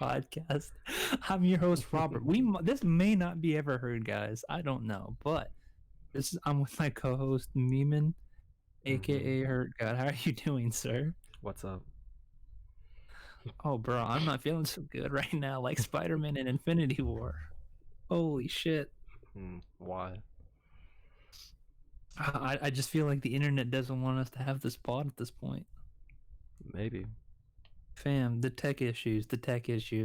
podcast. I'm your host, Robert. This may not be ever heard, guys. I don't know, but I'm with my co-host Memon, aka Hurt God. How are you doing, sir? What's up? Oh, bro, I'm not feeling so good right now. Like Spider-Man in Infinity War. Holy shit! Why? I just feel like the internet doesn't want us to have this pod at this point. Maybe. Fam, the tech issues,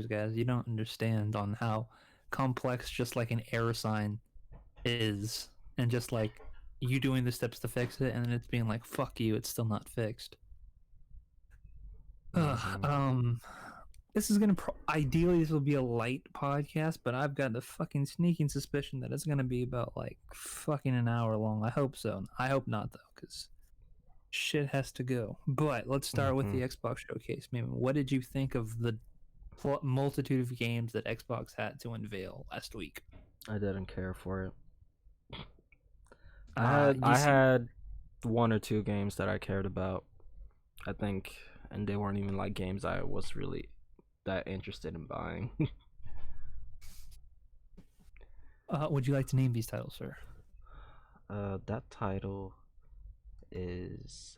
guys. You don't understand on how complex just like an error sign is, and just like you doing the steps to fix it, and then it's being like, "Fuck you," it's still not fixed. Mm-hmm. This is gonna ideally this will be a light podcast, but I've got a fucking sneaking suspicion that it's gonna be about like fucking an hour long. I hope so. I hope not though, because shit has to go. But let's start with Mm-hmm. the Xbox showcase. Maybe what did you think of the multitude of games that Xbox had to unveil last week? I didn't care for it. I Uh, had you I see, had one or two games that I cared about. I think, and they weren't even like games I was really that interested in buying. would you like to name these titles, sir? That title is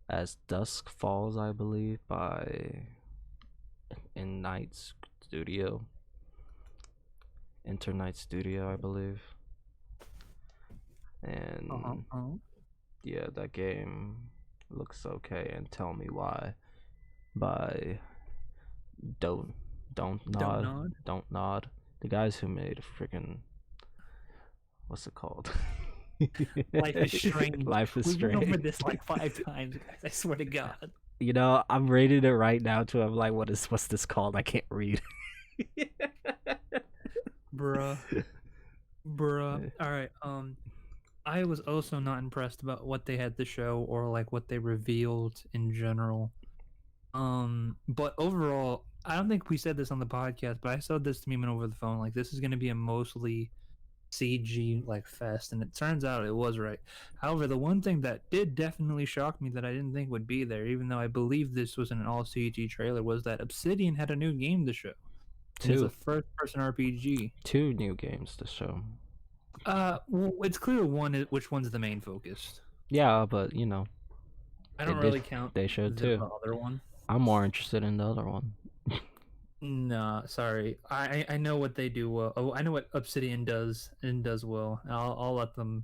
As Dusk Falls, I believe, by In Night Studio, Internight Studio, I believe. And Uh-huh. yeah, that game looks okay, and Tell Me Why by Don't Don't Don't Nod nod. Don't Nod. The guys who made freaking what's it called? Life is strange. Life is We went over Strange. this like 5 times, guys. I swear to God. You know, I'm rating it right now too. I'm like, what's this called? I can't read. Bruh. Bruh. Alright, I was also not impressed about what they had to show or like what they revealed in general. But overall, I don't think we said this on the podcast, but I said this to Meeman over the phone. Like, this is going to be a mostly CG like fest, and it turns out it was right. However, the one thing that did definitely shock me that I didn't think would be there, even though I believe this was an all CG trailer, was that Obsidian had a new game to show, and it's a two first-person RPG. two new games to show. Well, it's clear which one's the main focus. Yeah, but you know, I they don't did really count they showed the two. other one. I'm more interested in the other one. No, sorry. I know what they do well. Oh, I know what Obsidian does and does well. I'll let them.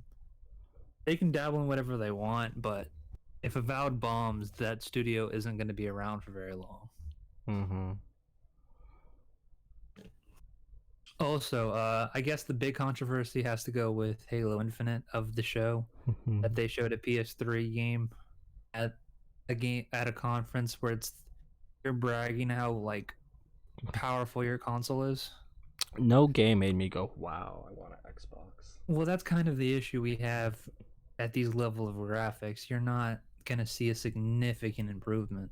They can dabble in whatever they want, but if Avowed bombs, that studio isn't going to be around for very long. Mm-hmm. Also, I guess the big controversy has to go with Halo Infinite of the show that they showed a PS3 game at at a conference where you're bragging how like powerful your console is. No game made me go, "Wow, I want an Xbox." Well, that's kind of the issue we have at these level of graphics. You're not gonna see a significant improvement.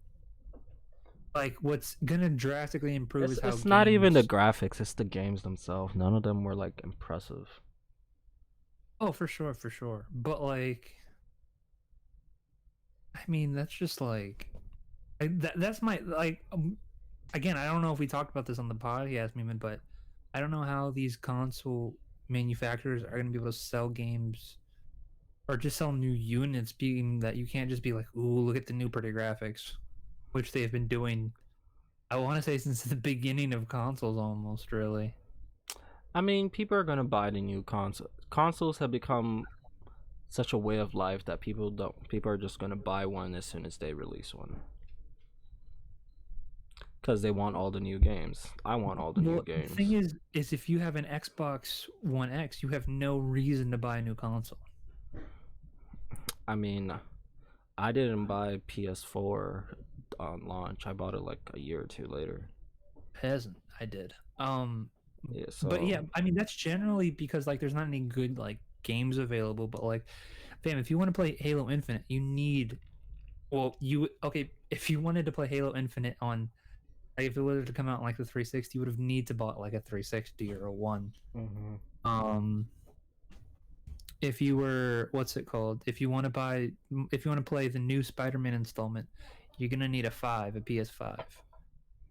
Like what's gonna drastically improve It's is how it's not even the games. graphics; it's the games themselves. None of them were like impressive. Oh, for sure, for sure. But like, I mean, that's just like, that's my like. Again, I don't know if we talked about this on the podcast, Meeman, but I don't know how these console manufacturers are gonna be able to sell games or just sell new units, being that you can't just be like, "Ooh, look at the new pretty graphics," which they've been doing. I want to say since the beginning of consoles, almost really. I mean, people are gonna buy the new console. Consoles have become such a way of life that people are just gonna buy one as soon as they release one because they want all the new games. I want all the new Well, the thing games. is if you have an Xbox One X, you have no reason to buy a new console. I mean, I didn't buy PS4 on launch. I bought it like a year or two later. Peasant, I did. Yeah, But so yeah, I mean that's generally because like there's not any good like games available. But like, fam, if you want to play Halo Infinite, you need. Well, you okay? If you wanted to play Halo Infinite on, like, if it were to come out on like the 360, you would have need to bought like a 360 or a one. mhm. Um, if you were what's it called? If you want to play the new Spider-Man installment, you're gonna need a PS5.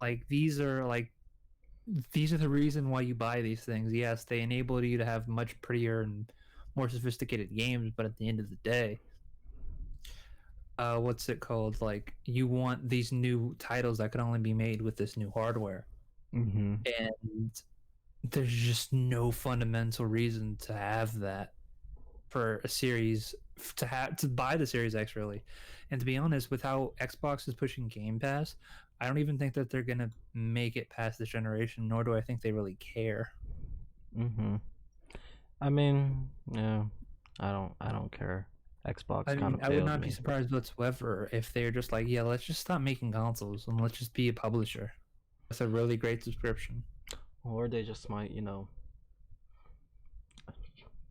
Like these are like these are the reason why you buy these things. Yes, they enable you to have much prettier and more sophisticated games, but at the end of the day, what's it called? Like you want these new titles that can only be made with this new hardware, Mm-hmm. and there's just no fundamental reason to have that for a series to buy the Series X really. And to be honest, with how Xbox is pushing Game Pass, I don't even think that they're gonna make it past this generation. Nor do I think they really care. Mm-hmm. I mean, yeah, I don't care. Xbox I kind mean, of I would failed not be me. surprised whatsoever if they're just like, yeah, let's just stop making consoles and let's just be a publisher. That's a really great subscription. Or they just might,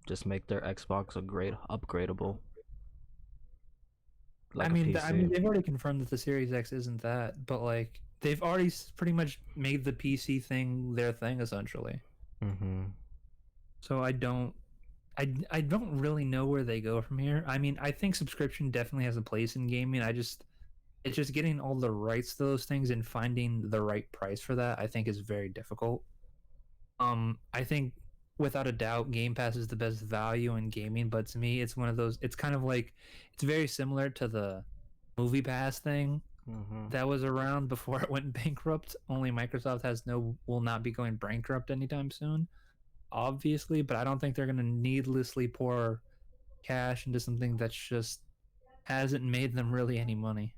just make their Xbox a great upgradable like a I PC. mean, they've already confirmed that the Series X isn't that, but like, they've already pretty much made the PC thing their thing essentially. Mm-hmm. So I don't really know where they go from here. I mean, I think subscription definitely has a place in gaming. It's just getting all the rights to those things and finding the right price for that. I think is very difficult. I think without a doubt, Game Pass is the best value in gaming. But to me, it's one of those. It's kind of like it's very similar to the Movie Pass thing Mm-hmm. that was around before it went bankrupt. Only Microsoft will not be going bankrupt anytime soon, obviously. But I don't think they're going to needlessly pour cash into something that's just hasn't made them really any money.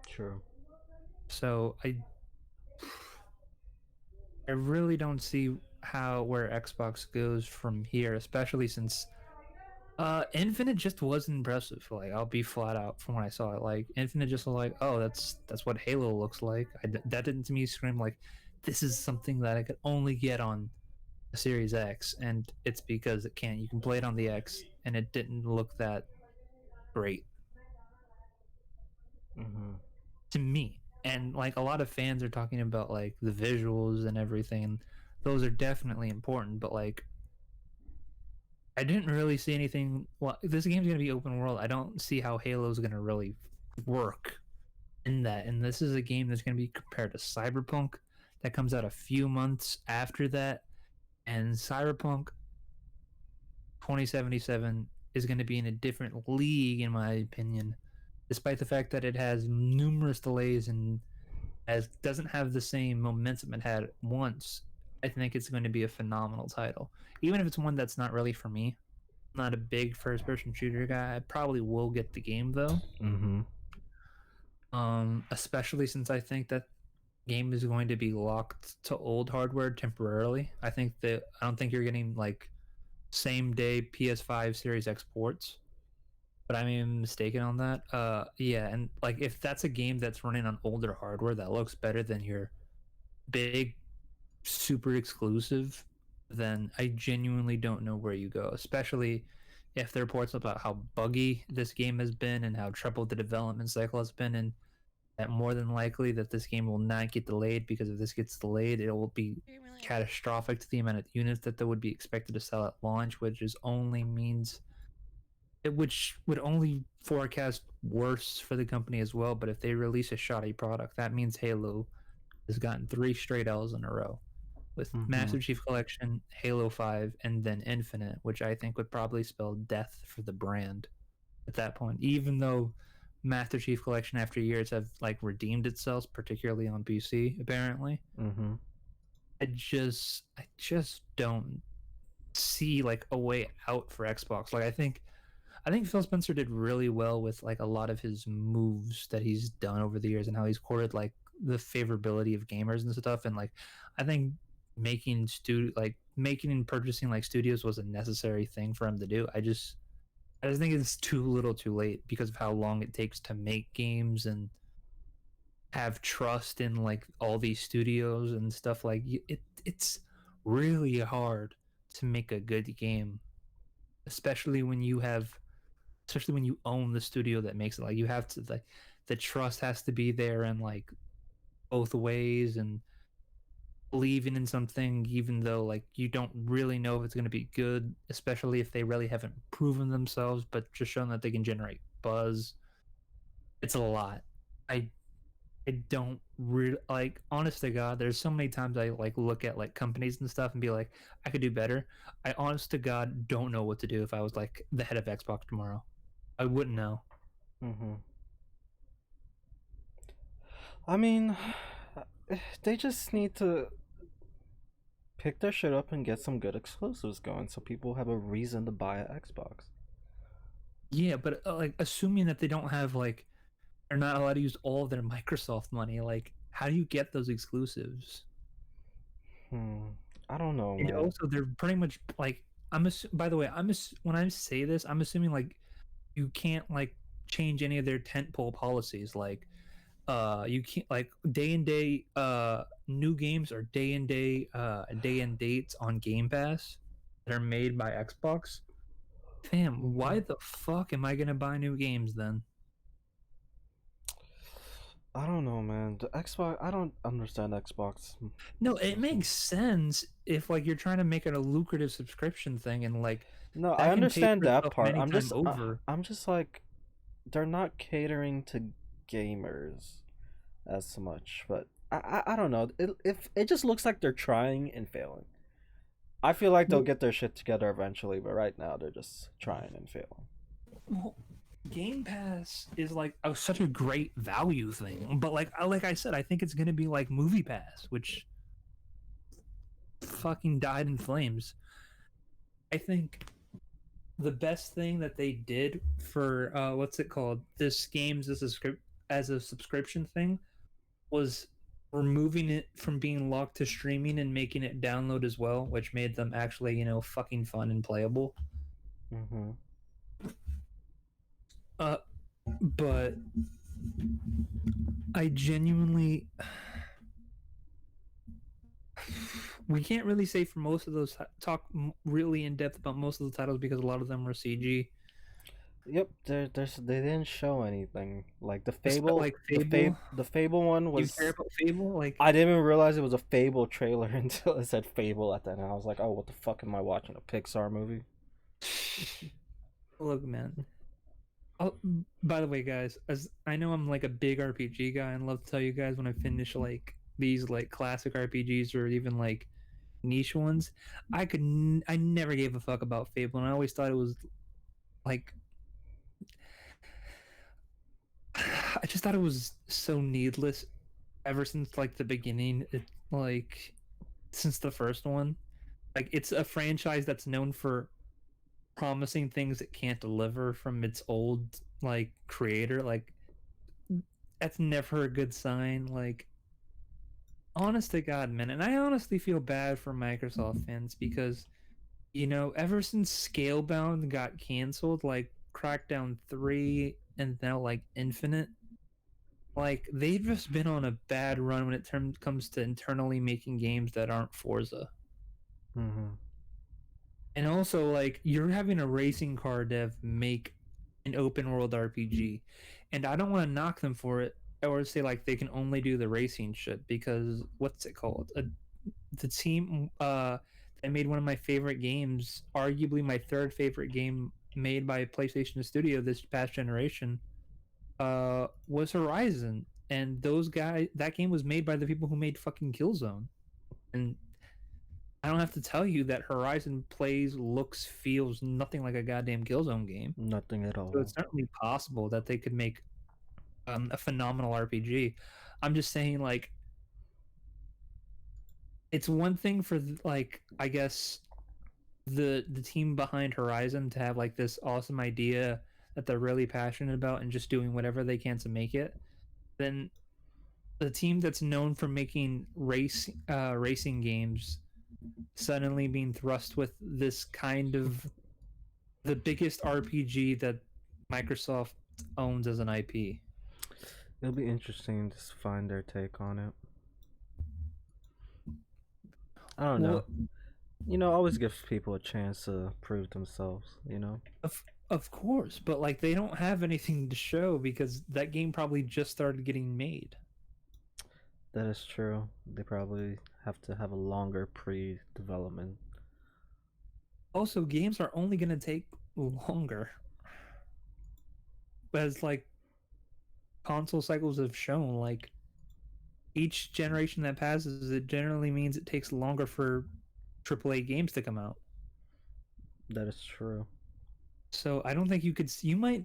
True. So I really don't see how where Xbox goes from here, especially since Infinite just wasn't impressive. Like I'll be flat out from when I saw it. Like Infinite just was like, oh, that's what Halo looks like. That didn't to me scream like this is something that I could only get on a Series X, and it's because it can't. You can play it on the X, and it didn't look that great Mm-hmm. to me. And like a lot of fans are talking about like the visuals and everything. Those are definitely important, but like I didn't really see anything. Well, this game's gonna be open world. I don't see how Halo's gonna really work in that. And this is a game that's gonna be compared to Cyberpunk, that comes out a few months after that. And Cyberpunk 2077 is going to be in a different league, in my opinion, despite the fact that it has numerous delays and as doesn't have the same momentum it had once. I think it's going to be a phenomenal title, even if it's one that's not really for me. I'm not a big first-person shooter guy. I probably will get the game though, Mm-hmm. especially since I think that game is going to be locked to old hardware temporarily. I don't think you're getting like same day PS5 Series X ports, but I am mistaken on that. Yeah, and like if that's a game that's running on older hardware that looks better than your big super exclusive, then I genuinely don't know where you go, especially if there are reports about how buggy this game has been and how troubled the development cycle has been, and that more than likely that this game will not get delayed, because if this gets delayed, it will be catastrophic to the amount of units that they would be expected to sell at launch, which would only forecast worse for the company as well. But if they release a shoddy product, that means Halo has gotten 3 straight L's in a row with Mm-hmm. Master Chief Collection, Halo 5, and then Infinite, which I think would probably spell death for the brand at that point. Even though Master Chief Collection after years have like redeemed itself, particularly on PC, apparently. Mm-hmm. I just don't see like a way out for Xbox. Like I think Phil Spencer did really well with like a lot of his moves that he's done over the years and how he's courted like the favorability of gamers and stuff. And like I think making and purchasing like studios was a necessary thing for him to do. I just think it's too little too late because of how long it takes to make games and have trust in like all these studios and stuff. Like it's really hard to make a good game, especially when you have especially when you own the studio that makes it. Like you have to like the trust has to be there in like both ways, and believing in something even though like you don't really know if it's going to be good, especially if they really haven't proven themselves but just shown that they can generate buzz. It's a lot. I I don't like honest to God, there's so many times I like look at like companies and stuff and be like, I could do better. I honest to God don't know what to do if I was like the head of Xbox tomorrow. I wouldn't know. Mm-hmm. I mean, they just need to pick their shit up and get some good exclusives going so people have a reason to buy an Xbox. Yeah, but like assuming that they don't have like they're not allowed to use all of their Microsoft money, like how do you get those exclusives? Hmm. I don't know, And man. also they're pretty much like by the way, when I say this, I'm assuming like you can't like change any of their tentpole policies like you can't like day and day new games or day and dates on Game Pass that are made by Xbox. Fam, Mm-hmm. why the fuck am I gonna buy new games then? I don't know, man. The Xbox, I don't understand Xbox No, it system. makes sense if like you're trying to make it a lucrative subscription thing and like No, I that can pay understand for that itself part. many time over. I'm just like, they're not catering to gamers as much. But I don't know. It just looks like they're trying and failing. I feel like they'll Well, get their shit together eventually, but right now they're just trying and failing. well, Game Pass is like such a great value thing, but like I said, I think it's gonna be like Movie Pass, which fucking died in flames. I think the best thing that they did for what's it called? This games as a subscription thing was removing it from being locked to streaming and making it download as well, which made them actually, fucking fun and playable. Mm-hmm. Uh but I genuinely we can't really say for most of those talk really in depth about most of the titles because a lot of them were CG. Yep, they didn't show anything. Like Like Fable. The Fable one You care was. about Fable? Like, I didn't even realize it was a Fable trailer until it said Fable at the end. And I was like, oh, what the fuck am I watching? A Pixar movie? look, man. Oh, by the way, guys, as I know I'm like a big RPG guy, and love to tell you guys when I finish like these like classic RPGs or even like niche ones, I never gave a fuck about Fable, and I always thought it was like I just thought it was so needless ever since like the beginning. It like since the first one, like it's a franchise that's known for promising things it can't deliver from its old like creator. Like that's never a good sign. Like honest to God, man, and I honestly feel bad for Microsoft fans because ever since Scalebound got canceled, like Crackdown 3 and now like Infinite, like they've just been on a bad run when it comes to internally making games that aren't Forza. Mm-hmm. And also like you're having a racing car dev make an open world RPG. And I don't want to knock them for it or say like they can only do the racing shit because what's it called? The team that made one of my favorite games, arguably my third favorite game made by PlayStation Studio this past generation, was Horizon. And that game was made by the people who made fucking Killzone. And I don't have to tell you that Horizon plays, looks, feels nothing like a goddamn Killzone game. Nothing at So all. it's certainly possible that they could make a phenomenal RPG. I'm just saying, like, it's one thing for like I guess the team behind Horizon to have like this awesome idea that they're really passionate about and just doing whatever they can to make it. Then the team that's known for making racing games suddenly being thrust with this kind of the biggest RPG that Microsoft owns as an IP. It'll be interesting to find their take on it. I don't know. Well, Always gives people a chance to prove themselves. of course, but like they don't have anything to show because that game probably just started getting made. That is true. They probably have to have a longer pre development. Also, games are only going to take longer. As like console cycles have shown, like each generation that passes, it generally means it takes longer for AAA games to come out. That is true. So I don't think you could. You might,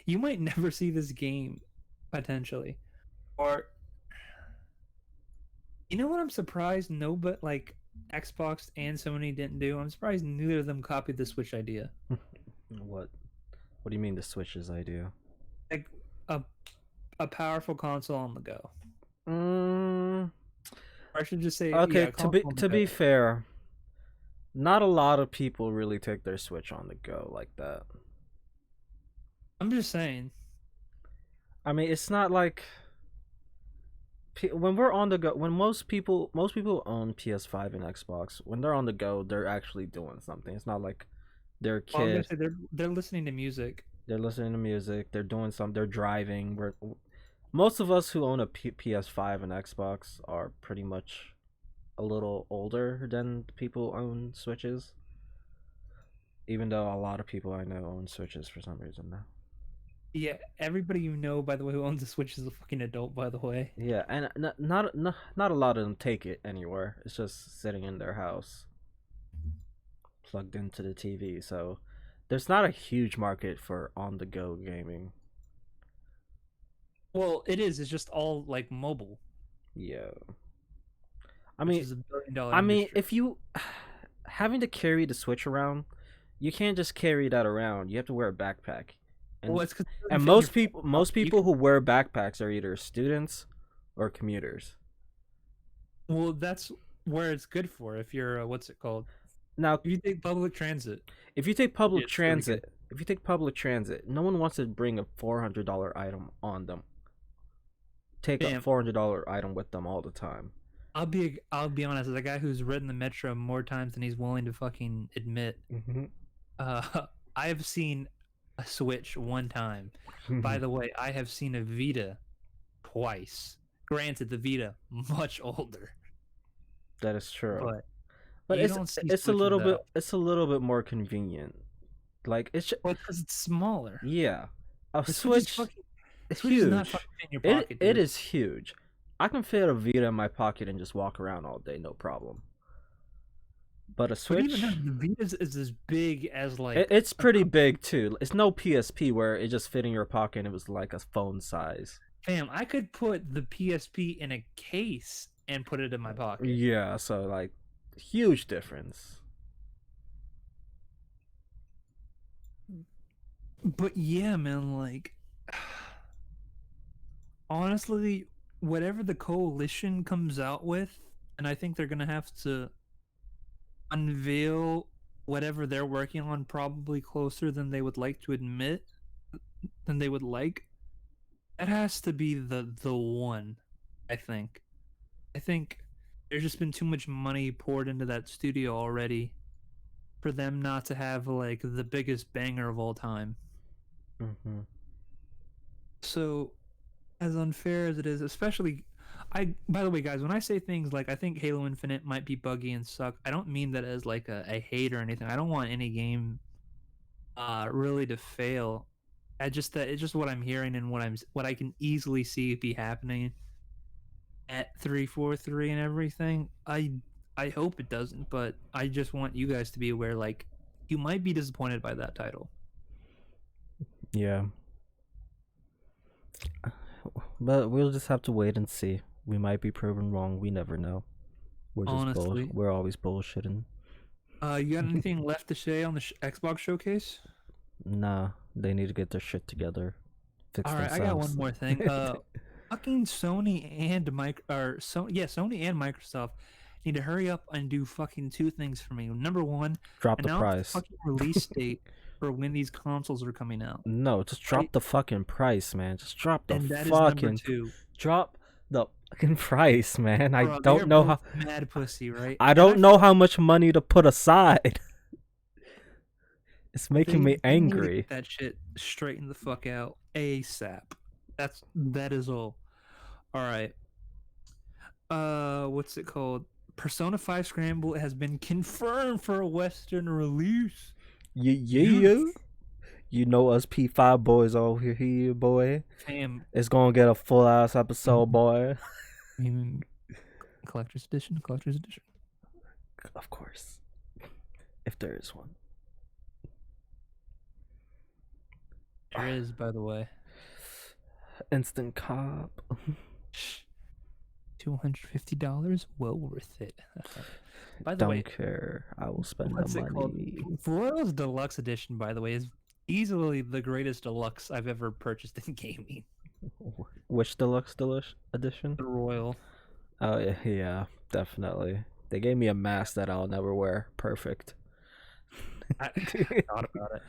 you might never see this game, potentially, or you know what? I'm surprised no, but like Xbox and Sony didn't do. I'm surprised neither of them copied the Switch idea. What? What do you mean the Switch's idea? Like a a powerful console on the go. Mm, Or I should just say, okay, yeah, console on the to go. be fair, not a lot of people really take their Switch on the go like that. I'm just saying. I mean, it's not like when we're on the go. When most people own PS5 and Xbox, when they're on the go, they're actually doing something. It's not like they're a Well, I was gonna kid. say they're listening to music. They're listening to music. They're doing something. They're driving. Most of us who own a PS5 and Xbox are pretty much a little older than people own Switches. Even though a lot of people I know own Switches for some reason now. Yeah, everybody you know, by the way, who owns a Switch is a fucking adult, by the way. Yeah, and not a lot of them take it anywhere. It's just sitting in their house, plugged into the TV. So there's not a huge market for on-the-go gaming. Well, it is. It's just all like mobile, Yeah, which is $1 billion I mean, industry. if you having to carry the Switch around, you can't just carry that around. You have to wear a backpack, Well, and it's because it doesn't and fit in your most pocket. people who wear backpacks are either students or commuters. Well, that's where it's good for. If you're what's it called? Now, If you take public transit, if you take public it's really good. transit, no one wants to bring a $400 item on them. Take a Damn, $400 item with them all the time. I'll be honest. As a guy who's ridden the metro more times than he's willing to fucking admit, Mm-hmm. uh, I've seen a Switch one time. By the way, I have seen a Vita twice. Granted, the Vita much older, That is true. but But you don't see it's a Switches little that bit often. more convenient. Like Well, because it's smaller. yeah, a The Switch is Switch fucking. is Switch is not huge. fucking in your pocket, It dude. is huge. I can fit a Vita in my pocket and just walk around all day, no problem. But a But even Switch, then, the Vita is as big as it's a pretty big too. It's no PSP where it just fit in your pocket and it was like a phone size. fam. I could put the PSP in a case and put it in my pocket. Yeah, so like huge difference. But yeah, man, honestly, whatever the coalition comes out with, and I think they're gonna have to unveil whatever they're working on probably closer than they would like to admit, than they would like. That has to be the one, I think. I think there's just been too much money poured into that studio already for them not to have like the biggest banger of all time. Mm-hmm. So, as unfair as it is, especially by the way, guys, when I say things like I think Halo Infinite might be buggy and suck, I don't mean that as like a hate or anything. I don't want any game really to fail. I just that it's just what I'm hearing and what I can easily see be happening at 343 and everything. I hope it doesn't, but I just want you guys to be aware like you might be disappointed by that title. Yeah. But we'll just have to wait and see. We might be proven wrong. We never know. Honestly. We're always bullshitting. You got anything left to say on the Xbox showcase? Nah, they need to get their shit together. Fix All right, I got one themselves. more thing. Fucking Sony and Sony and Microsoft need to hurry up and do fucking two things for me. Number one, Drop the announce the price. fucking release date for when these consoles are coming out. No, just drop Right? the fucking price, man. Just drop the And that is number fucking two. drop the fucking price, man. I Bro, don't know how mad pussy, right? I And don't know feel how much money to put aside. It's making me they need to angry. get that shit straighten the fuck out ASAP. That is all. All right. What's it called? Persona 5 Scramble has been confirmed for a Western release. Yeah. You know us P5 boys over here, boy. Fam, It's gonna get a full ass episode, boy. I mean, collector's edition, collector's edition. Of course, if there is one. There is, by the way. Instant cop. $250, well worth it. By the way, Don't care. I will spend what's the it called? money. Royals Deluxe Edition, by the way, is easily the greatest deluxe I've ever purchased in gaming. Which deluxe edition? The Royal. Oh yeah, yeah, definitely. They gave me a mask that I'll never wear. Perfect. I thought about it.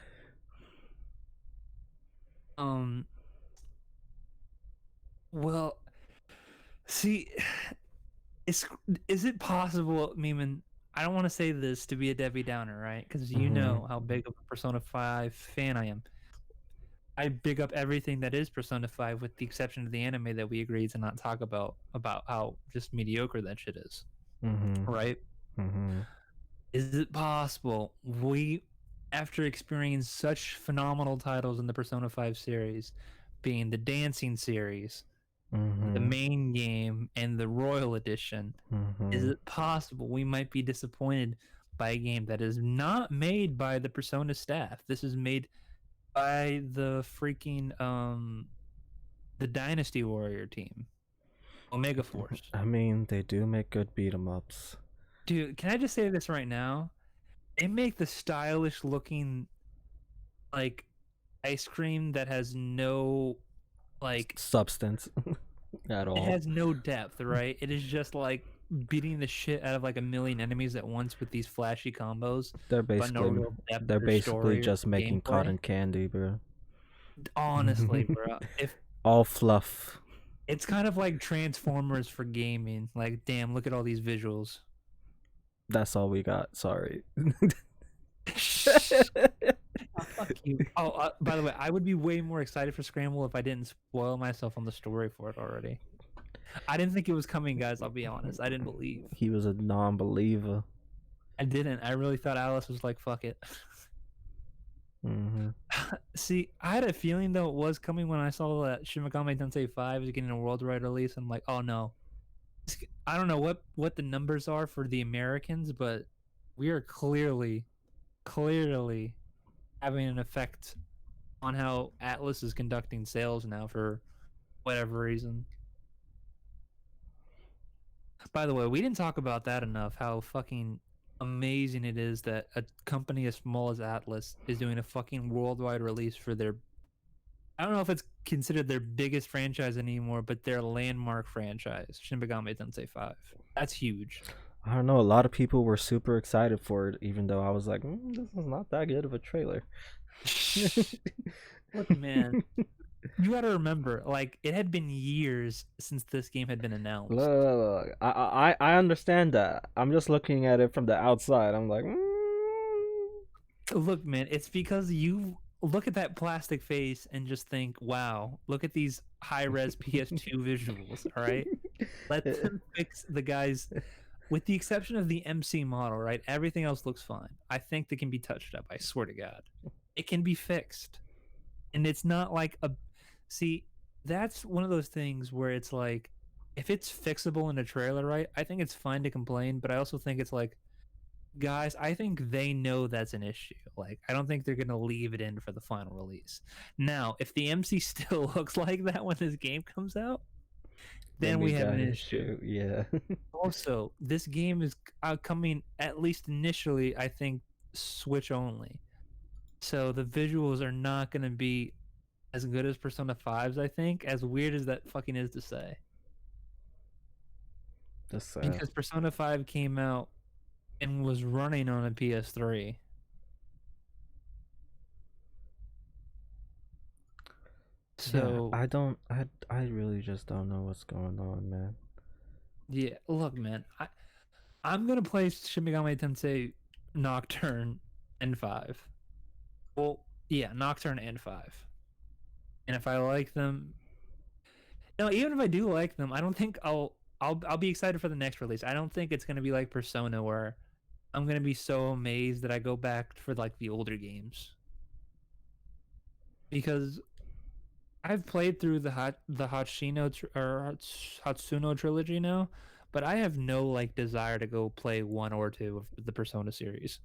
Well, see, is it possible, Memon? I don't want to say this to be a Debbie Downer, right? Because you know how big of a Persona 5 fan I am. I big up everything that is Persona 5, with the exception of the anime that we agreed to not talk about how just mediocre that shit is. Right? Is it possible we, after experiencing such phenomenal titles in the Persona 5 series, being the dancing series, the main game, and the Royal Edition, is it possible we might be disappointed by a game that is not made by the Persona staff? This is made by the freaking the Dynasty Warrior team, Omega Force. I mean, they do make good beat 'em ups. Dude, can I just say this right now? They make the stylish looking like ice cream that has no like substance at all. It has no depth, right? It is just like beating the shit out of like a million enemies at once with these flashy combos. They're basically just making cotton candy, bro. Honestly, bro. If all fluff. It's kind of like Transformers for gaming. Like, damn, look at all these visuals. That's all we got. Sorry. Oh, fuck you. Oh, by the way, I would be way more excited for Scramble if I didn't spoil myself on the story for it already. I didn't think it was coming, guys. I'll be honest. I didn't believe. He was a non-believer. I didn't. I really thought Alice was like, fuck it. See, I had a feeling though it was coming when I saw that Shin Megami Tensei 5 is getting a worldwide release. I'm like, oh no. I don't know what the numbers are for the Americans, but we are clearly having an effect on how Atlas is conducting sales now for whatever reason. By the way, we didn't talk about that enough, how fucking amazing it is that a company as small as Atlas is doing a fucking worldwide release for their, I don't know if it's considered their biggest franchise anymore, but their landmark franchise, Shin Megami Tensei 5. That's huge. I don't know, a lot of people were super excited for it, even though I was like, this is not that good of a trailer. Look, man, you gotta remember, like, it had been years since this game had been announced. Look, I understand that. I'm just looking at it from the outside. I'm like, Look, man, it's because you look at that plastic face and just think, wow, look at these high-res PS2 visuals, all right? Let them fix the guys, with the exception of the MC model, right? Everything else looks fine. I think they can be touched up, I swear to God. It can be fixed. And it's not like a... See, that's one of those things where it's like, if it's fixable in a trailer, right, I think it's fine to complain, but I also think it's like, guys, I think they know that's an issue. Like, I don't think they're gonna leave it in for the final release. Now, if the MC still looks like that when this game comes out, then we have an issue. Yeah. Also, this game is coming, at least initially, I think, Switch only. So the visuals are not gonna be as good as Persona 5's, I think, as weird as that fucking is to say. Because Persona 5 came out and was running on a PS3. So yeah, I really just don't know what's going on, man. Yeah, look, man, I'm gonna play Shin Megami Tensei Nocturne and 5. Well, yeah, Nocturne and 5. And if I like them, no, even if I do like them, I don't think I'll be excited for the next release. I don't think it's gonna be like Persona where I'm gonna be so amazed that I go back for like the older games. Because I've played through the Hatsuno trilogy now, but I have no like desire to go play one or two of the Persona series.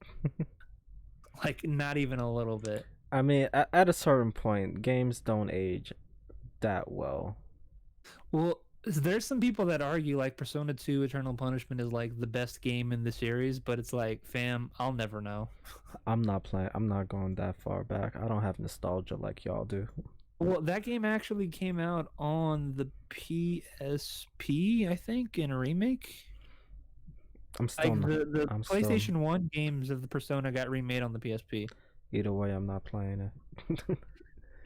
Like not even a little bit. I mean, at a certain point, games don't age that well. Well, there's some people that argue like Persona 2 Eternal Punishment is like the best game in the series, but it's like, fam, I'll never know. I'm not playing. I'm not going that far back. I don't have nostalgia like y'all do. Well, that game actually came out on the PSP, I think, in a remake. I'm still Like not. the I'm still. PlayStation 1 games of the Persona got remade on the PSP. Either way, I'm not playing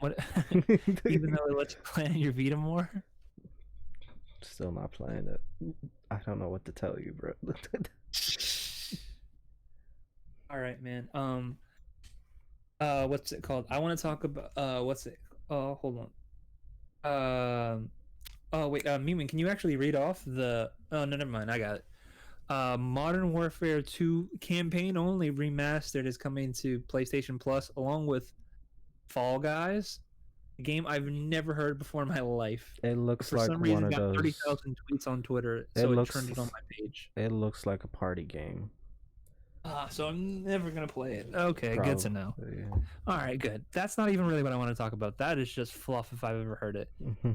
What it. even though it lets you play on your Vita more? Still not playing it. I don't know what to tell you, bro. All right, man. What's it called? I want to talk about what's it? Hold on. Oh wait, Memon, can you actually read off the? Oh no, never mind. I got it. Modern Warfare 2 campaign only remastered is coming to PlayStation Plus along with Fall Guys, a game I've never heard before in my life. It But looks for like some one reason, of got those. 30,000 tweets on Twitter, It so it looks. trended on my page. It looks like a party game. So I'm never gonna play it. Okay, good to know. Probably. All right, good. That's not even really what I want to talk about. That is just fluff if I've ever heard it.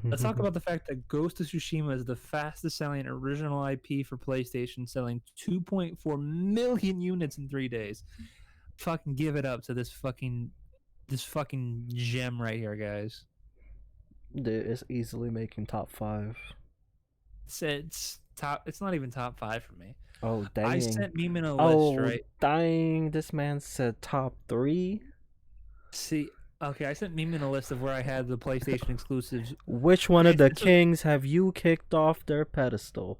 Let's talk about the fact that Ghost of Tsushima is the fastest selling original IP for PlayStation, selling 2.4 million units in 3 days. Fucking give it up to this fucking gem right here, guys. Dude, it's easily making top 5. It's top. It's not even top 5 for me. Oh I dang! sent Meme in a list, Oh right? dang! This man said top 3. See, okay, I sent Meme in a list of where I had the PlayStation exclusives. Which one of Granted, the this was kings have you kicked off their pedestal?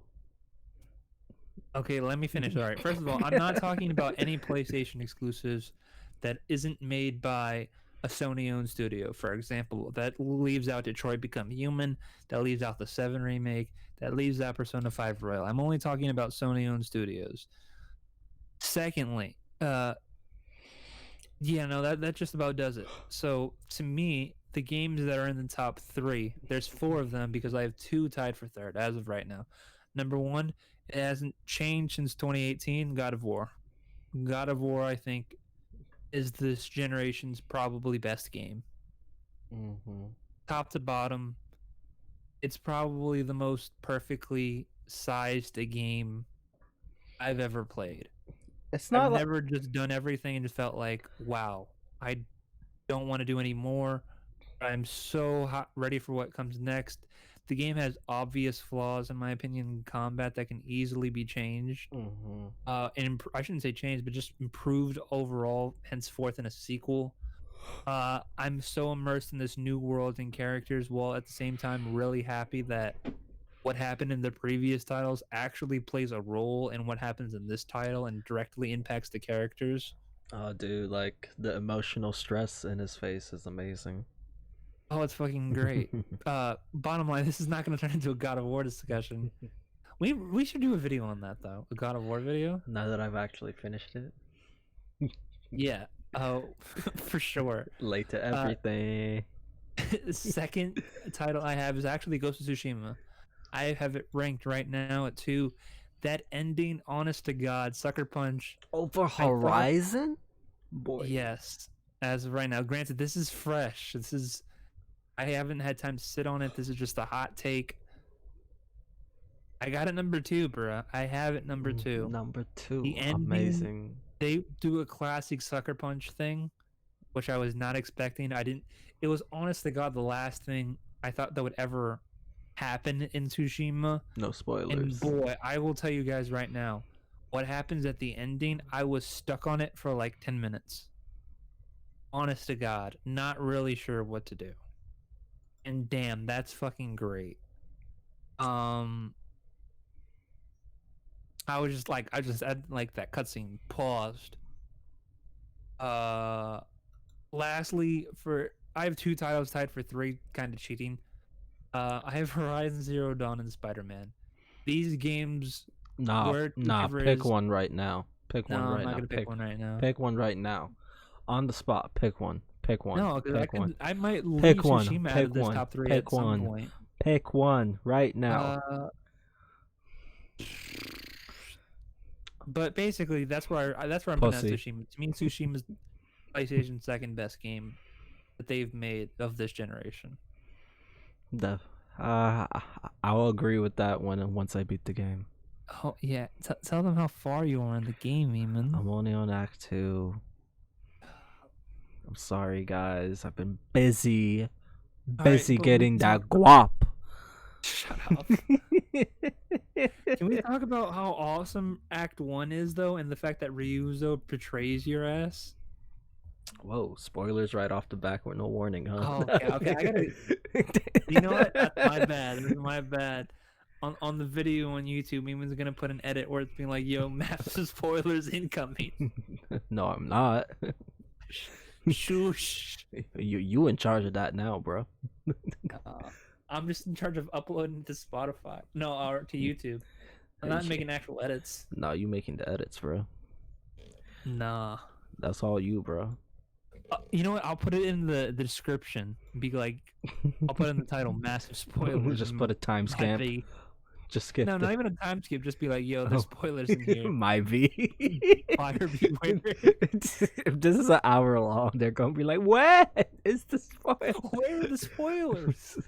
okay. Let me finish. All right. First of all, I'm not talking about any PlayStation exclusives that isn't made by a Sony-owned studio. For example, that leaves out Detroit Become Human. That leaves out the 7 remake. That leaves out Persona 5 Royal. I'm only talking about Sony-owned studios. Secondly, yeah, no, that just about does it. So to me, the games that are in the top 3, there's 4 of them because I have 2 tied for third as of right now. Number 1, it hasn't changed since 2018. God of War. God of War, I think, is this generation's probably best game. Mm-hmm. Top to bottom, it's probably the most perfectly sized a game I've ever played. It's I've not like. never just done everything and just felt like, wow, I don't want to do any more. I'm so hot, ready for what comes next. The game has obvious flaws, in my opinion, in combat that can easily be changed. Mm-hmm. And I shouldn't say changed, but just improved overall, henceforth in a sequel. I'm so immersed in this new world and characters, while at the same time really happy that what happened in the previous titles actually plays a role in what happens in this title and directly impacts the characters. Oh, dude, like the emotional stress in his face is amazing. Oh, it's fucking great. Bottom line, this is not going to turn into a God of War discussion. We should do a video on that though, a God of War video. Now that I've actually finished it. Yeah. Oh, for sure. Late to everything. Second title I have is actually Ghost of Tsushima. I have it ranked right now at 2. That ending, honest to God, Sucker Punch. Over Horizon? Boy. Yes, as of right now. Granted, this is fresh. I haven't had time to sit on it. This is just a hot take. I got it number 2, bruh. I have it number 2. Number 2. The ending, amazing. They do a classic Sucker Punch thing, which I was not expecting. It was honest to God the last thing I thought that would ever happen in Tsushima. No spoilers. And boy, I will tell you guys right now, what happens at the ending, I was stuck on it for like 10 minutes. Honest to God, not really sure what to do. And damn, that's fucking great. I had like that cutscene paused. Lastly, I have 2 titles tied for 3, kind of cheating. I have Horizon Zero Dawn and Spider-Man. These games pick one right now. Pick one right now. I'm not gonna pick one right now. Pick one right now. On the spot, pick one. Pick one. No, because Pick one. I might leave Pick one. Tsushima out of Pick this one. top 3 at Pick some one. point. Pick one right now. But basically, that's where I'm putting at Tsushima. To me, Tsushima's PlayStation's second best game that they've made of this generation. I'll agree with that once I beat the game. Oh yeah, tell them how far you are in the game, Memon. I'm only on Act 2. I'm sorry, guys. I've been busy getting that guap. Shut up. Can we talk about how awesome Act 1 is, though, and the fact that Ryuzo betrays your ass? Whoa, spoilers right off the back with no warning, huh? Oh, okay. I gotta. You know what? That's my bad. This is my bad. On the video on YouTube, Memon's gonna put an edit where it's being like, "Yo, massive spoilers incoming." No, I'm not. Shush. You in charge of that now, bro. I'm just in charge of uploading to Spotify. No, or to YouTube. I'm not making actual edits. No, you making the edits, bro. Nah. That's all you, bro. You know what? I'll put it in the description. Be like, I'll put in the title, massive spoilers. Just put a timestamp. Just skip. No, not even a time skip. Just be like, yo, there's spoilers in here. My V. Fire beware. If this is an hour long, they're gonna be like, "What is the spoiler? Where are the spoilers?"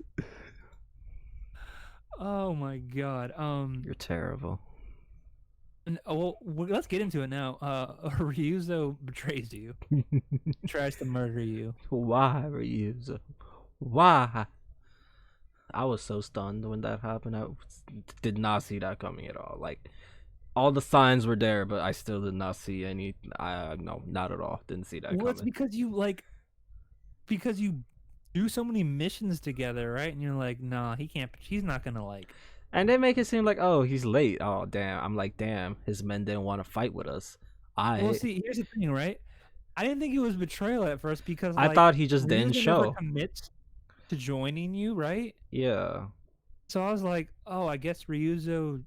Oh my god. You're terrible. Well, let's get into it now. Ryuzo betrays you. Tries to murder you. Why, Ryuzo? Why? I was so stunned when that happened. I did not see that coming at all. Like, all the signs were there, but I still did not see any. No, not at all. Didn't see that coming. It's because you do so many missions together, right? And you're like, nah, he can't. He's not gonna like. And they make it seem like, oh, he's late. Oh, damn. I'm like, damn. His men didn't want to fight with us. Well, see, here's the thing, right? I didn't think it was betrayal at first because I thought he just didn't show. Commits to joining you, right? Yeah. So I was like, oh, I guess Ryuzo's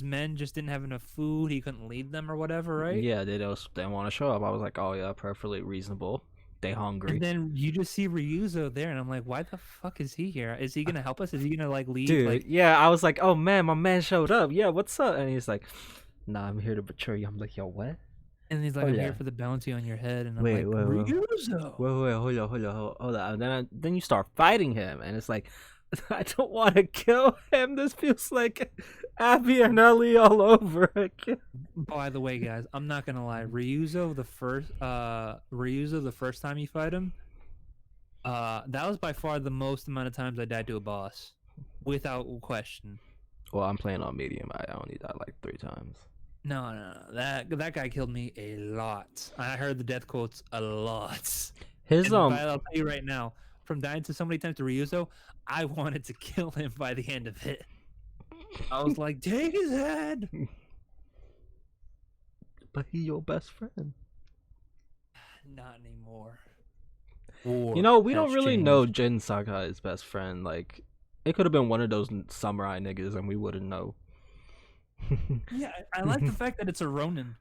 men just didn't have enough food. He couldn't lead them or whatever, right? Yeah, they didn't want to show up. I was like, oh yeah, perfectly reasonable. They hungry. And then you just see Ryuzo there, and I'm like, why the fuck is he here? Is he gonna help us? Is he gonna like lead? Dude, like... yeah, I was like, oh man, my man showed up. Yeah, what's up? And he's like, nah, I'm here to betray you. I'm like, yo, what? And he's like, I'm here for the bounty on your head. And I'm like, Ryuzo. Wait, hold on. And then you start fighting him, and it's like, I don't want to kill him. This feels like Abby and Ellie all over again. By the way, guys, I'm not gonna lie. Ryuzo the first time you fight him, that was by far the most amount of times I died to a boss, without question. Well, I'm playing on medium. I only died like 3 times. No. That guy killed me a lot. I heard the death quotes a lot. I'll tell you right now, from dying to so many times to Ryuzo, I wanted to kill him by the end of it. I was like, take his head. But he your best friend. Not anymore. You know, we don't really know Jin Sakai's best friend. Like, it could have been one of those samurai niggas and we wouldn't know. Yeah, I like the fact that it's a Ronin.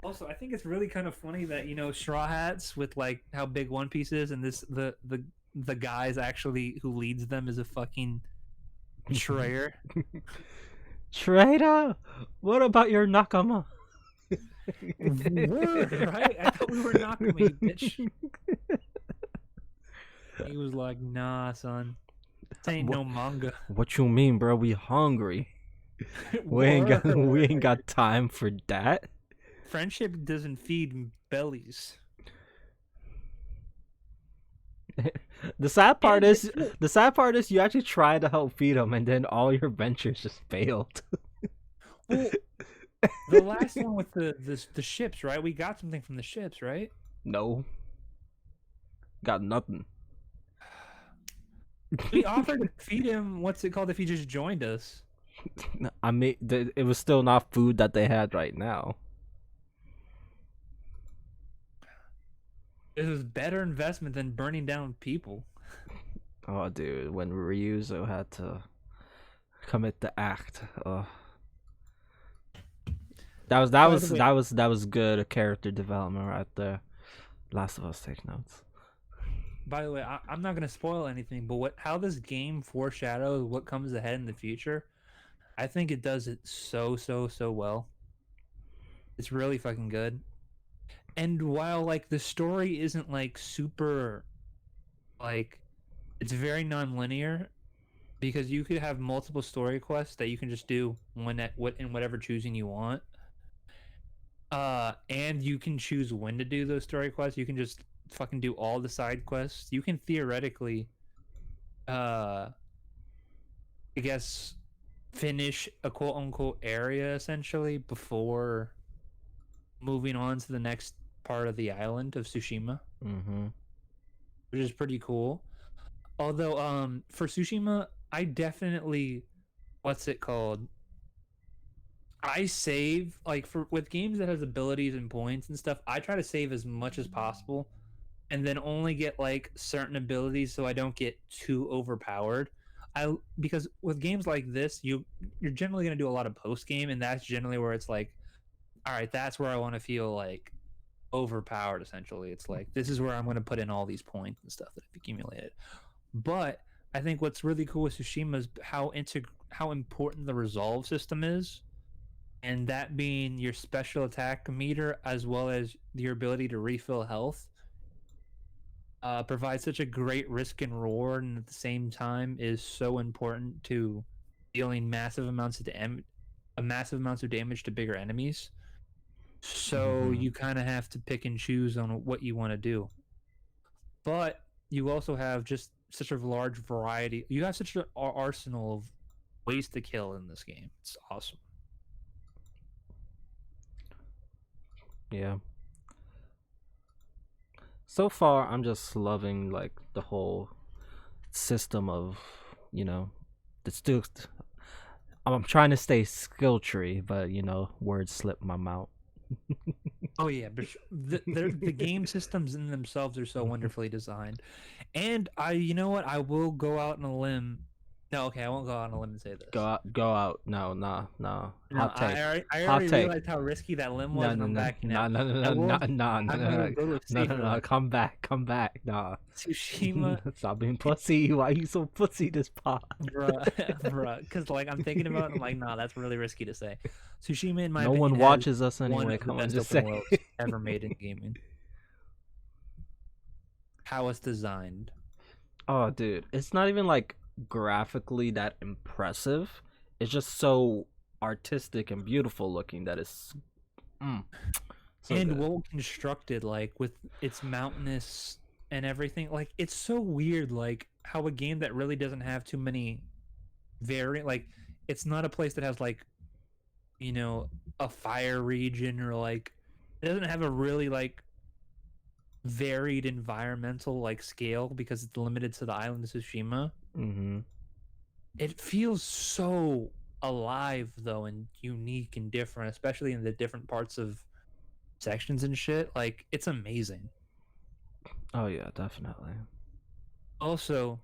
Also, I think it's really kind of funny that, you know, Straw Hats with like how big One Piece is, and the guys actually who leads them is a fucking betrayer. Traitor! What about your nakama? Word, right? I thought we were Nakama, bitch. He was like, nah, son. This ain't no manga. What you mean, bro? We hungry. we ain't got time for that. Friendship doesn't feed bellies. The sad part is you actually tried to help feed them, and then all your ventures just failed. Well, the last one with the ships, right? We got something from the ships, right? No. Got nothing. We offered to feed him. What's it called if he just joined us? I mean, it was still not food that they had right now. It was better investment than burning down people. Oh, dude, when Ryuzo had to commit the act, that was good character development right there. Last of Us take notes. By the way, I'm not gonna spoil anything, but how this game foreshadows what comes ahead in the future, I think it does it so well. It's really fucking good. And while like the story isn't like super, like it's very non-linear because you could have multiple story quests that you can just do in whatever choosing you want. And you can choose when to do those story quests. You can just fucking do all the side quests. You can theoretically, I guess, finish a quote unquote area essentially before moving on to the next part of the island of Tsushima, which is pretty cool. Although, for Tsushima, I definitely, what's it called? I save like with games that has abilities and points and stuff. I try to save as much as possible, and then only get like certain abilities so I don't get too overpowered. Because with games like this, you're generally gonna do a lot of post game, and that's generally where it's like, all right, that's where I want to feel like overpowered. Essentially, it's like this is where I'm gonna put in all these points and stuff that I've accumulated. But I think what's really cool with Tsushima is how important the resolve system is, and that being your special attack meter as well as your ability to refill health. Provides such a great risk and reward, and at the same time is so important to dealing massive amounts of damage to bigger enemies. So you kind of have to pick and choose on what you want to do. But you also have just such a large variety. You have such an arsenal of ways to kill in this game. It's awesome. Yeah. So far, I'm just loving like the whole system of, the still. I'm trying to stay skill tree, but words slip my mouth. Oh yeah, but the game systems in themselves are so wonderfully designed, and you know what, I will go out on a limb. No, okay, I won't go out on a limb and say this. Go out. No. Hot take. I already realized how risky that limb was, and I'm backing out. No. Come back. Nah. Tsushima. Stop being pussy. Why are you so pussy this part? Bruh. Because like I'm thinking about it, I'm like, nah, that's really risky to say. Tsushima, in my no opinion, one watches us one anyway. of the Come on, best just open say. worlds ever made in gaming. How it's designed. Oh, dude, it's not even like graphically that impressive. It's just so artistic and beautiful looking that it's so and good. well constructed, like with its mountainous and everything. Like it's so weird, like how a game that really doesn't have too many like it's not a place that has like a fire region, or like it doesn't have a really like varied environmental like scale because it's limited to the island of Tsushima. It feels so alive though, and unique and different, especially in the different parts of sections and shit. Like it's amazing. Oh yeah, definitely. Also,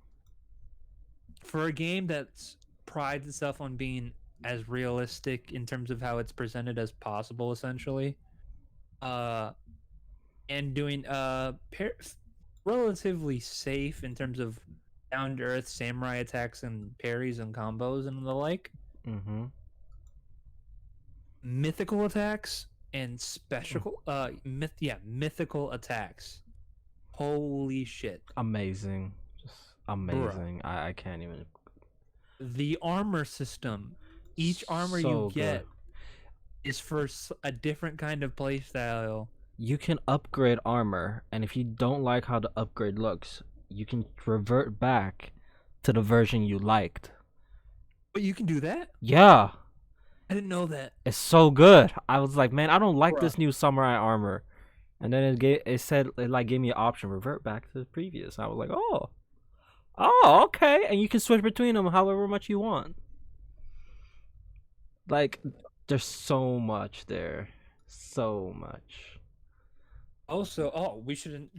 for a game that's prides itself on being as realistic in terms of how it's presented as possible, essentially, and doing relatively safe in terms of down to earth samurai attacks and parries and combos and the like. Mythical attacks and special mythical attacks. Holy shit. Amazing. Just amazing. I can't even. The armor system, each armor you get is for a different kind of playstyle. You can upgrade armor, and if you don't like how the upgrade looks, you can revert back to the version you liked. But you can do that? Yeah. I didn't know that. It's so good. I was like, man, I don't like this new samurai armor. And then it gave me an option, revert back to the previous. I was like, oh, okay. And you can switch between them however much you want. Like, there's so much there. So much. Also, we shouldn't.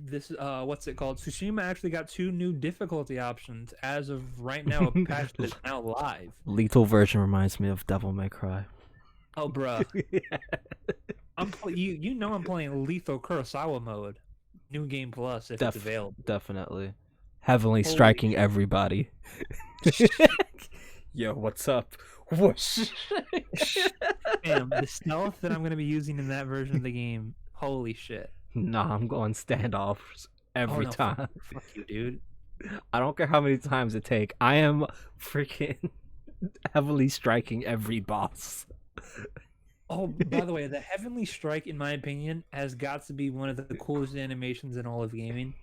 What's it called? Tsushima actually got 2 new difficulty options as of right now. A patch that is now live. Lethal version reminds me of Devil May Cry. Oh, bruh. I'm playing Lethal Kurosawa mode. New Game Plus if it's available. Definitely. Heavily Holy striking everybody. Yo, what's up? Whoosh. damn, the stealth that I'm gonna be using in that version of the game. Holy shit. Nah, I'm going standoffs Oh every no, time. fuck you, dude. I don't care how many times it take. I am freaking heavily striking every boss. Oh, by the way, the Heavenly Strike, in my opinion, has got to be one of the coolest animations in all of gaming.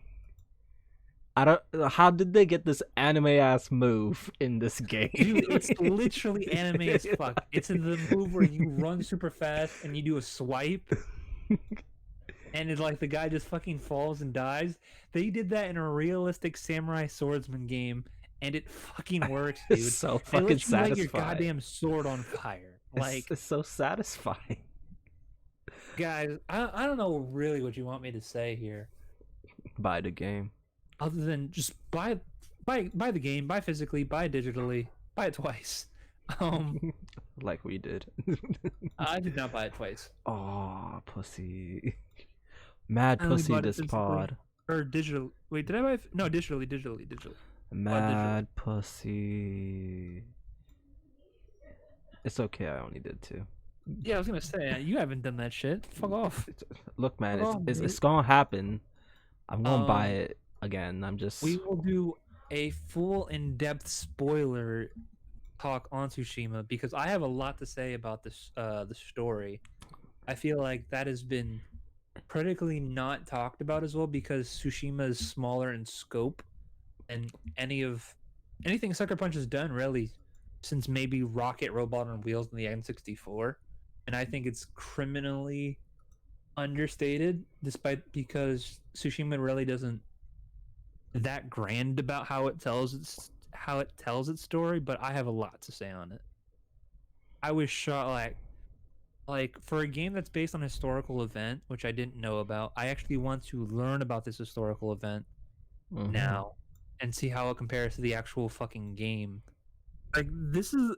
I don't. How did they get this anime ass move in this game? Dude, it's literally anime as fuck. It's in the move where you run super fast and you do a swipe, and it's like the guy just fucking falls and dies. They did that in a realistic samurai swordsman game, and it fucking works, dude. It's so It fucking lets you light your satisfying. goddamn sword on fire. Like, It's so satisfying. guys, I don't know really what you want me to say here, Buy the game. other than just buy the game, buy physically, buy digitally, buy it twice. Like we did. I did not buy it twice. Oh, pussy. Mad I only pussy bought it this physically. pod. Or digital. Wait, did I buy? No, digitally. Mad pussy. It's okay, I only did two. Yeah, I was gonna say you haven't done that shit. Fuck off. Look, man, Fuck off, it's mate. gonna happen. I'm gonna buy Um, it again. I'm just. We will do a full in-depth spoiler talk on Tsushima because I have a lot to say about this the story. I feel like that has been critically not talked about as well because Tsushima is smaller in scope than anything Sucker Punch has done really since maybe Rocket Robot on Wheels in the N64. And I think it's criminally understated because Tsushima really doesn't that grand about how it tells its story, but I have a lot to say on it. I was shocked like for a game that's based on a historical event, which I didn't know about. I actually want to learn about this historical event now and see how it compares to the actual fucking game. Like this is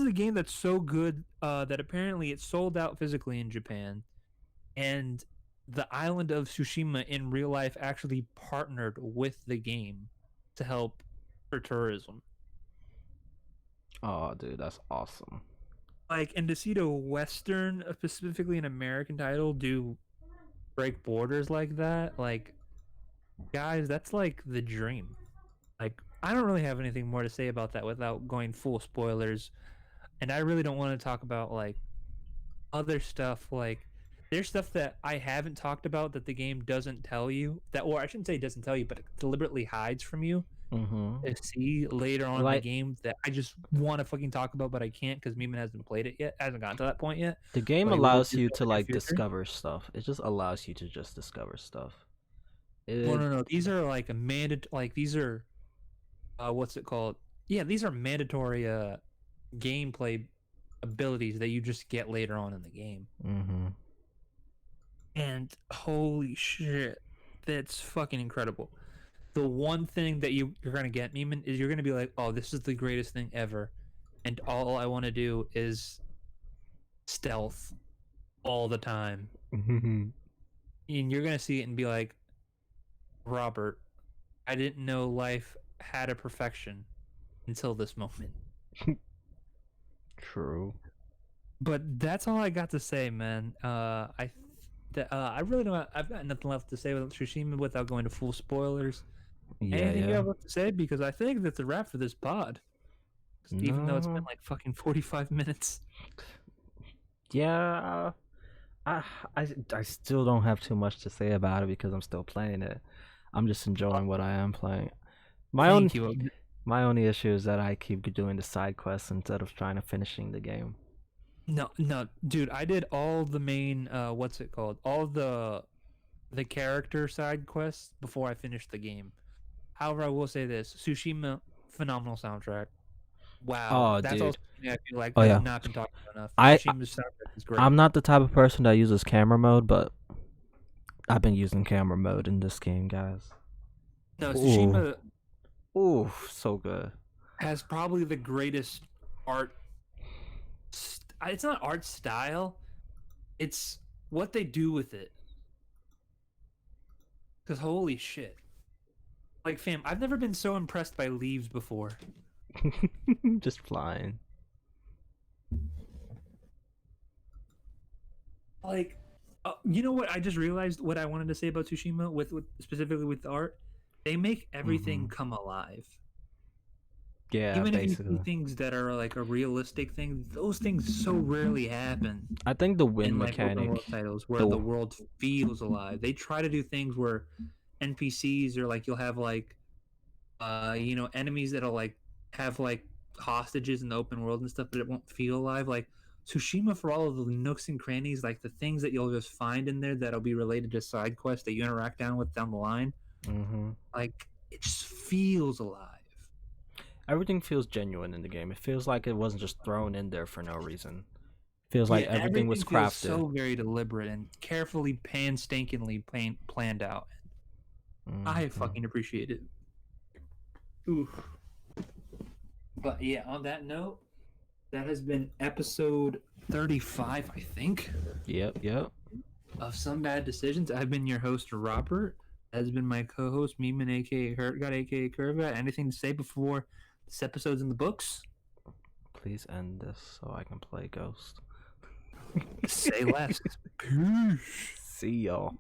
a game that's so good that apparently it sold out physically in Japan, and the island of Tsushima in real life actually partnered with the game to help for tourism. Oh, dude, that's awesome. Like, and to see the Western, specifically an American title, do break borders like that, like, guys, that's like the dream. Like, I don't really have anything more to say about that without going full spoilers, and I really don't want to talk about like other stuff. Like, there's stuff that I haven't talked about that the game doesn't tell you that, or I shouldn't say it doesn't tell you, but it deliberately hides from you to see later on in the Like game that I just want to fucking talk about, but I can't because Memon hasn't played it yet, hasn't gotten to that point yet. the game But he will allows do you so to in the like future. discover stuff. It just allows you to just discover stuff. Well, no. These are like a like these are, what's it called? Yeah, these are mandatory gameplay abilities that you just get later on in the game. And holy shit, that's fucking incredible. The one thing that you're gonna get, Memon, is you're gonna be like, oh, this is the greatest thing ever, and all I want to do is stealth all the time. And you're gonna see it and be like, Robert, I didn't know life had a perfection until this moment. True. But that's all I got to say, man. I really don't. I've got nothing left to say about Tsushima without going to full spoilers. Anything you have left to say? Because I think that's a wrap for this pod. Even though it's been like fucking 45 minutes. Yeah. I still don't have too much to say about it because I'm still playing it. I'm just enjoying what I am playing. My only issue is that I keep doing the side quests instead of trying to finishing the game. No, dude, I did all the main what's it called? All the character side quests before I finished the game. However, I will say this: Tsushima, phenomenal soundtrack. Wow, Oh, that's dude. also something I feel like Oh, has yeah. not been talked about enough. I Tsushima's soundtrack is great. I'm not the type of person that uses camera mode, but I've been using camera mode in this game, guys. No, Tsushima Ooh, so good. has probably the greatest art. It's not art style; it's what they do with it. Because holy shit. Like, fam, I've never been so impressed by leaves before. Just flying. Like, you know what? I just realized what I wanted to say about Tsushima with specifically with the art. They make everything come alive. Yeah, Even if you see basically. things that are like a realistic thing, those things so rarely happen I think the wind in like open world mechanic, titles where the the world feels alive. They try to do things where NPCs or like you'll have like you know, enemies that'll like have like hostages in the open world and stuff, but it won't feel alive. Like Tsushima, for all of the nooks and crannies, like the things that you'll just find in there that'll be related to side quests that you interact down the line, like it just feels alive. everything feels genuine in the game. It feels like it wasn't just thrown in there for no reason. Feels like Yeah, everything was everything feels crafted. so very deliberate and carefully painstakingly planned out. I fucking appreciate it. Oof. But yeah, on that note, that has been episode 35, I think, Yep. of Some Bad Decisions. I've been your host, Robert. That has been my co-host, Memon, aka HurtGod, aka Curva. Anything to say before this episode's in the books? Please end this so I can play Ghost. Say less. Peace. See y'all.